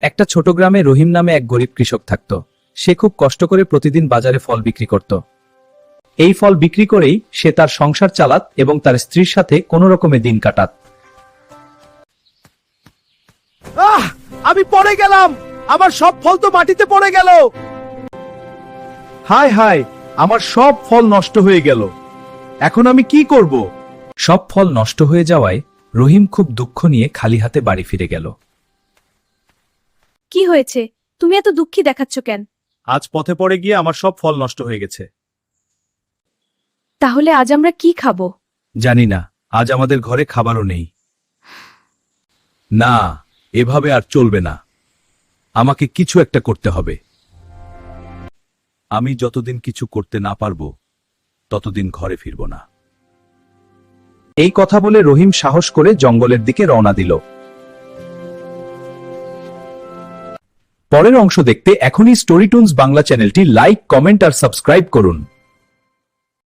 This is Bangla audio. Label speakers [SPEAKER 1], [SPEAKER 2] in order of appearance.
[SPEAKER 1] একটা ছোট গ্রামে রহিম নামে এক গরিব কৃষক থাকত। সে খুব কষ্ট করে প্রতিদিন বাজারে ফল বিক্রি করত। এই ফল বিক্রি করেই সে তার সংসার চালাত এবং তার স্ত্রীর সাথে কোনো রকমে দিন কাটাত।
[SPEAKER 2] আমি পড়ে গেলাম, আমার সব ফল তো মাটিতে পড়ে গেল। হায় হায়, আমার সব ফল নষ্ট হয়ে গেল। এখন আমি কি করব?
[SPEAKER 1] সব ফল নষ্ট হয়ে যাওয়ায় রহিম খুব দুঃখ নিয়ে খালি হাতে বাড়ি ফিরে গেল।
[SPEAKER 3] কি হয়েছে? তুমি এত দুঃখী দেখাচ্ছ কেন?
[SPEAKER 2] আজ পথে পড়ে গিয়ে আমার সব ফল নষ্ট হয়ে গেছে।
[SPEAKER 3] তাহলে আজ আমরা কি খাবো?
[SPEAKER 1] জানি না, আজ আমাদের ঘরে খাবারও নেই। না, এভাবে আর চলবে না। আমাকে কিছু একটা করতে হবে। আমি যতদিন কিছু করতে না পারবো ততদিন ঘরে ফিরব না। এই কথা বলে রহিম সাহস করে জঙ্গলের দিকে রওনা দিল। পরের অংশ দেখতে এখনই স্টোরি টুনস বাংলা চ্যানেলটি লাইক, কমেন্ট আর সাবস্ক্রাইব করুন।